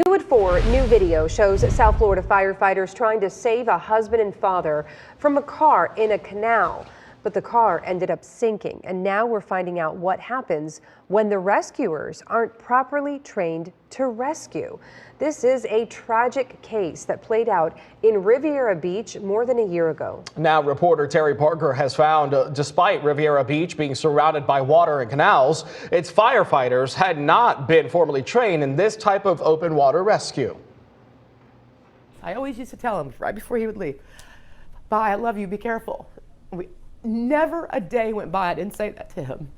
New at 4, new video shows South Florida firefighters trying to save a husband and father from a car in a canal. But the car ended up sinking, and now we're finding out what happens when the rescuers aren't properly trained to rescue. This is a tragic case that played out in Riviera Beach more than a year ago. Now, reporter Terry Parker has found despite Riviera Beach being surrounded by water and canals, its firefighters had not been formally trained in this type of open water rescue. I always used to tell him right before he would leave, "Bye, I love you, be careful." Never a day went by I didn't say that to him.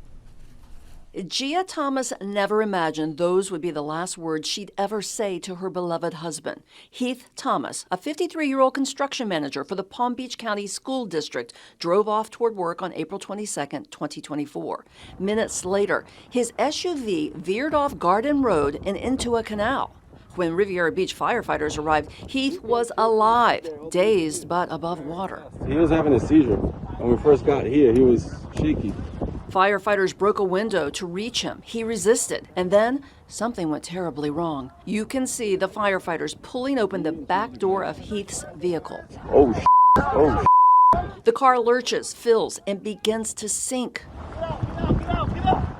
Gia Thomas never imagined those would be the last words she'd ever say to her beloved husband. Heath Thomas, a 53-year-old construction manager for the Palm Beach County School District, drove off toward work on April 22, 2024. Minutes later, his SUV veered off Garden Road and into a canal. When Riviera Beach firefighters arrived, Heath was alive, dazed but above water. He was having a seizure. When we first got here, he was shaky. Firefighters broke a window to reach him. He resisted, and then something went terribly wrong. You can see the firefighters pulling open the back door of Heath's vehicle. Oh, oh. The car lurches, fills, and begins to sink.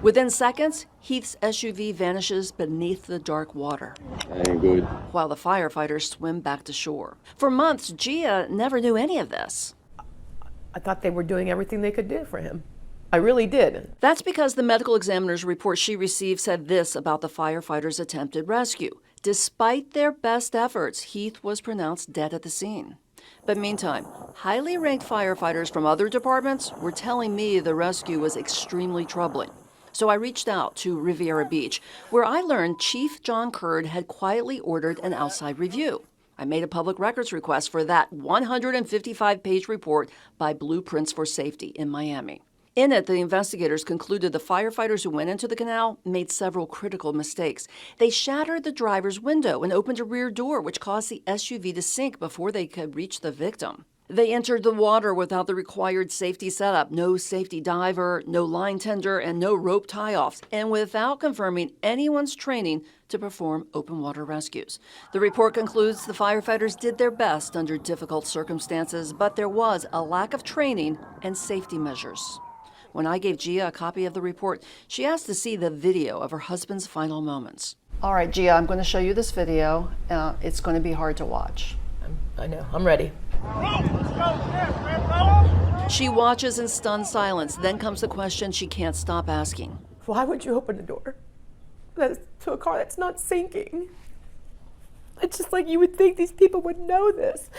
Within seconds, Heath's SUV vanishes beneath the dark water. That ain't good. While the firefighters swim back to shore. For months, Gia never knew any of this. I thought they were doing everything they could do for him. I really did. That's because the medical examiner's report she received said this about the firefighters' attempted rescue. Despite their best efforts, Heath was pronounced dead at the scene. But meantime, highly ranked firefighters from other departments were telling me the rescue was extremely troubling. So I reached out to Riviera Beach, where I learned Chief John Curd had quietly ordered an outside review. I made a public records request for that 155-page report by Blueprints for Safety in Miami. In it, the investigators concluded the firefighters who went into the canal made several critical mistakes. They shattered the driver's window and opened a rear door, which caused the SUV to sink before they could reach the victim. They entered the water without the required safety setup, no safety diver, no line tender, and no rope tie-offs, and without confirming anyone's training to perform open water rescues. The report concludes the firefighters did their best under difficult circumstances, but there was a lack of training and safety measures. When I gave Gia a copy of the report, she asked to see the video of her husband's final moments. All right, Gia, I'm going to show you this video. It's going to be hard to watch. I know, I'm ready. She watches in stunned silence. Then comes the question she can't stop asking. Why would you open the door to a car that's not sinking? It's just like you would think these people would know this.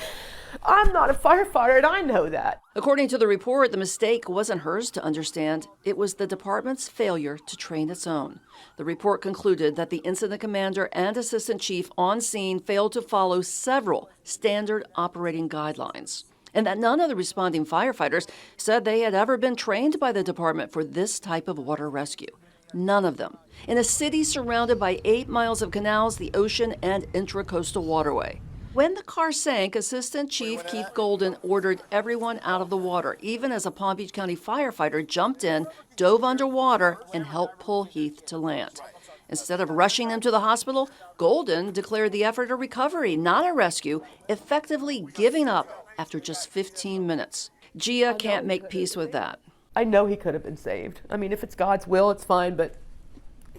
I'm not a firefighter, and I know that. According to the report, the mistake wasn't hers to understand. It was the department's failure to train its own. The report concluded that the incident commander and assistant chief on scene failed to follow several standard operating guidelines, and that none of the responding firefighters said they had ever been trained by the department for this type of water rescue. None of them. In a city surrounded by 8 miles of canals, the ocean, and intracoastal waterway. When the car sank, Assistant Chief Keith Golden ordered everyone out of the water, even as a Palm Beach County firefighter jumped in, dove underwater, and helped pull Heath to land. Instead of rushing him to the hospital, Golden declared the effort a recovery, not a rescue, effectively giving up after just 15 minutes. Gia can't make peace with that. I know he could have been saved. I mean, if it's God's will, it's fine, but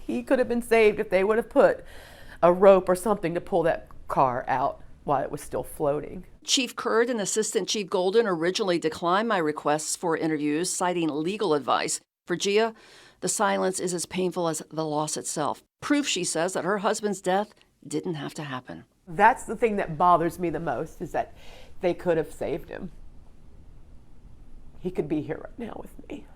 he could have been saved if they would have put a rope or something to pull that car out while it was still floating. Chief Curd and Assistant Chief Golden originally declined my requests for interviews, citing legal advice. For Gia, the silence is as painful as the loss itself. Proof, she says, that her husband's death didn't have to happen. That's the thing that bothers me the most, is that they could have saved him. He could be here right now with me.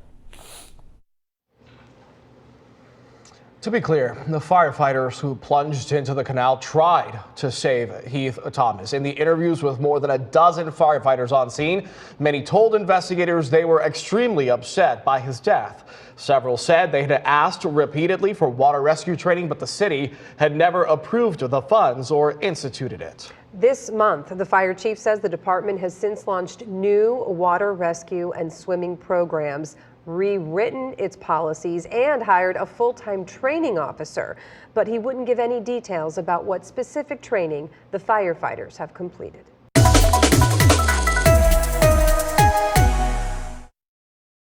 To be clear, the firefighters who plunged into the canal tried to save Heath Thomas. In the interviews with more than a dozen firefighters on scene, many told investigators they were extremely upset by his death. Several said they had asked repeatedly for water rescue training, but the city had never approved of the funds or instituted it. This month, the fire chief says the department has since launched new water rescue and swimming programs rewritten its policies and hired a full-time training officer, but he wouldn't give any details about what specific training the firefighters have completed.